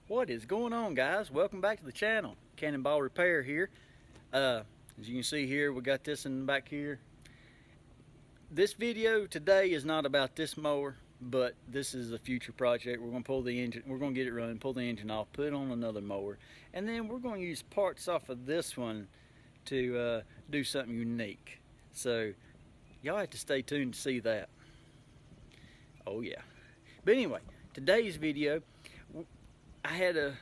What is going on, guys? Welcome back to the channel. Cannonball Repair here. As you can see here, we got this in the back here. This video today is not about this mower, but this is a future project. We're going to pull the engine, we're going to get it running, pull the engine off, put it on another mower, and then we're going to use parts off of this one to do something unique. So y'all have to stay tuned to see that. Oh yeah. But anyway, today's video, I had a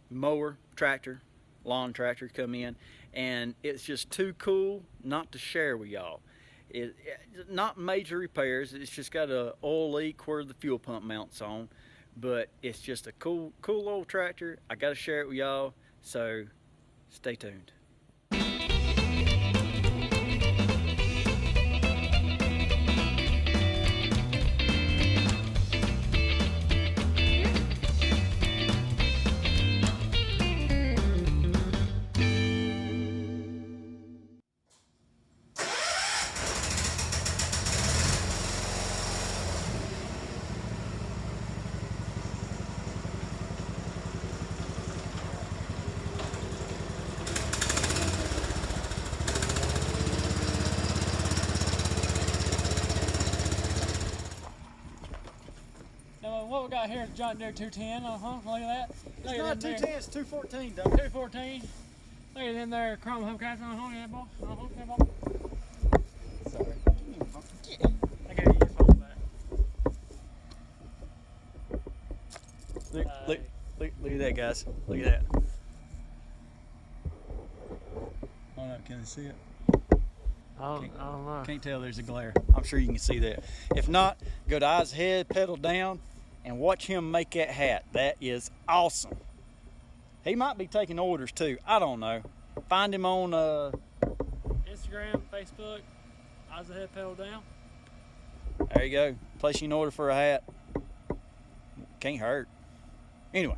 mower, tractor, lawn tractor come in, and it's just too cool not to share with y'all. Not major repairs, it's just got a oil leak where the fuel pump mounts on, but it's just a cool old tractor. I got to share it with y'all, so stay tuned. What we got here is John Deere 210. Look at that. It's not 210, it's 214, though. 214. Look at them there chrome hubcaps. Yeah, boy. Yeah, boy. Sorry. I got your phone back. Look at that, guys. Look at that. Oh no, can they see it? I don't know. Can't tell, there's a glare. I'm sure you can see that. If not, go to EyesAheadPedalDown and watch him make that hat. That is awesome. He might be taking orders too. I don't know. Find him on Instagram, Facebook, EyesAheadPedalDown. There you go. Place an order for a hat. Can't hurt. Anyway.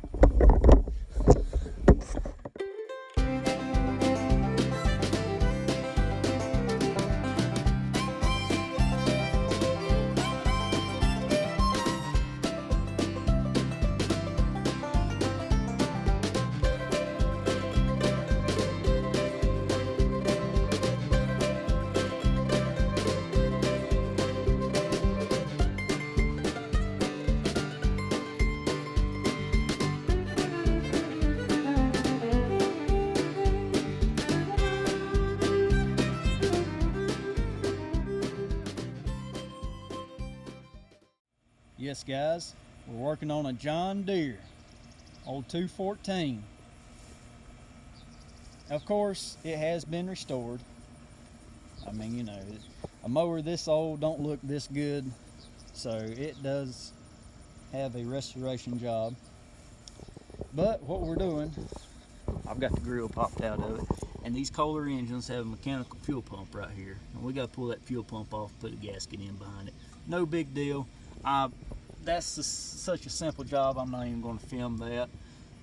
Yes, guys, we're working on a John Deere, old 214. Of course, it has been restored. I mean, you know, a mower this old don't look this good, so it does have a restoration job. But what we're doing, I've got the grill popped out of it, and these Kohler engines have a mechanical fuel pump right here, and we got to pull that fuel pump off, put a gasket in behind it. No big deal. That's such a simple job, I'm not even going to film that.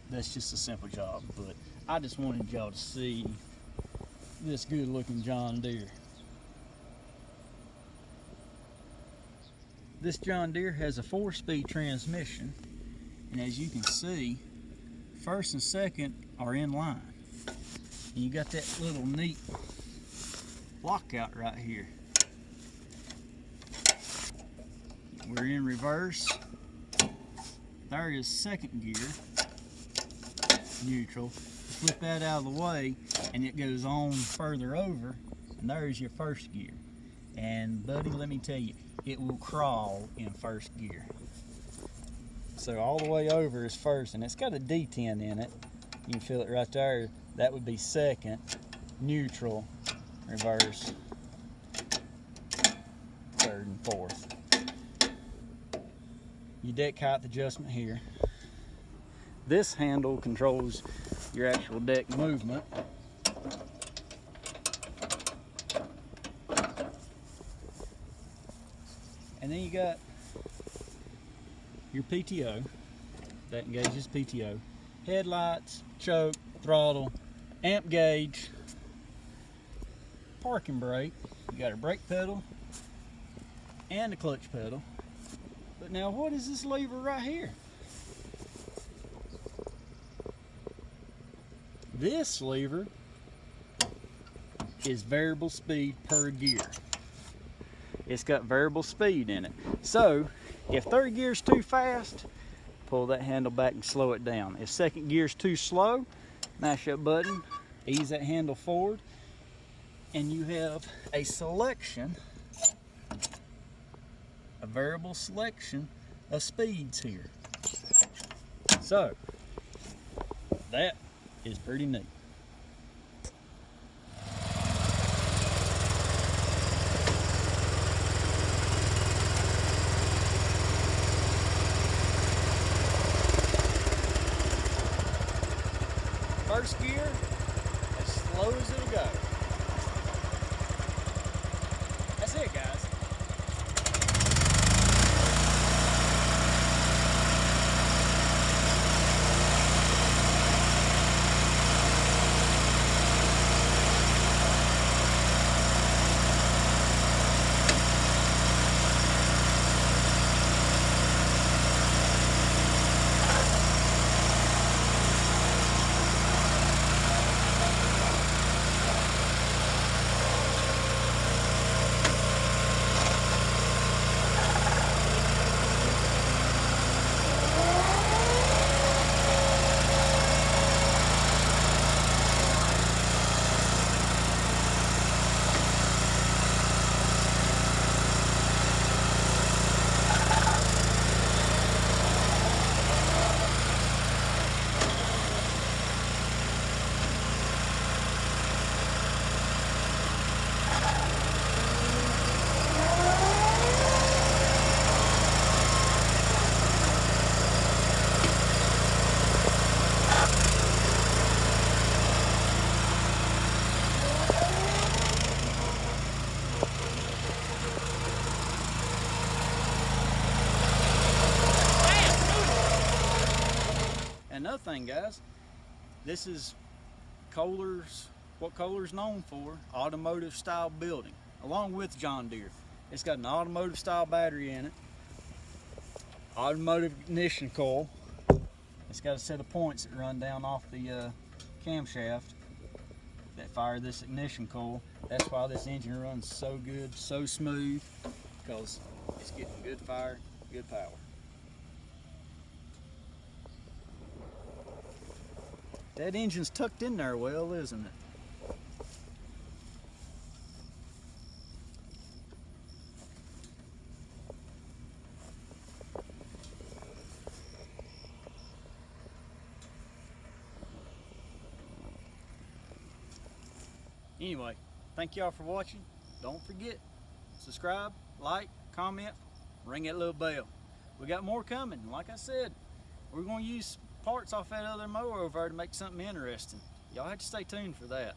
That's just a simple job, but I just wanted y'all to see this good looking John Deere. This John Deere has a 4-speed transmission, and as you can see, first and second are in line. And you got that little neat lockout right here. We're in reverse. There is second gear, neutral. Flip that out of the way and it goes on further over, and there's your first gear. And buddy, let me tell you, it will crawl in first gear. So all the way over is first, and it's got a D10 in it. You can feel it right there. That would be second, neutral, reverse, third and fourth. Your deck height adjustment here. This handle controls your actual deck movement. And then you got your PTO, that engages PTO, headlights, choke, throttle, amp gauge, parking brake. You got a brake pedal and a clutch pedal. But now what is this lever right here? This lever is variable speed per gear. It's got variable speed in it. So if third gear's too fast, pull that handle back and slow it down. If second gear's too slow, mash that button, ease that handle forward, and you have a selection, a variable selection of speeds here. So that is pretty neat. First gear, as slow as it'll go. That's it, guys. Another thing, guys, this is what Kohler's known for, automotive style building, along with John Deere. It's got an automotive style battery in it, automotive ignition coil. It's got a set of points that run down off the camshaft that fire this ignition coil. That's why this engine runs so good, so smooth, because it's getting good fire, good power. That engine's tucked in there well, isn't it? Anyway, thank y'all for watching. Don't forget, subscribe, like, comment, ring that little bell. We got more coming. Like I said, we're going to use parts off that other mower over there to make something interesting. Y'all have to stay tuned for that.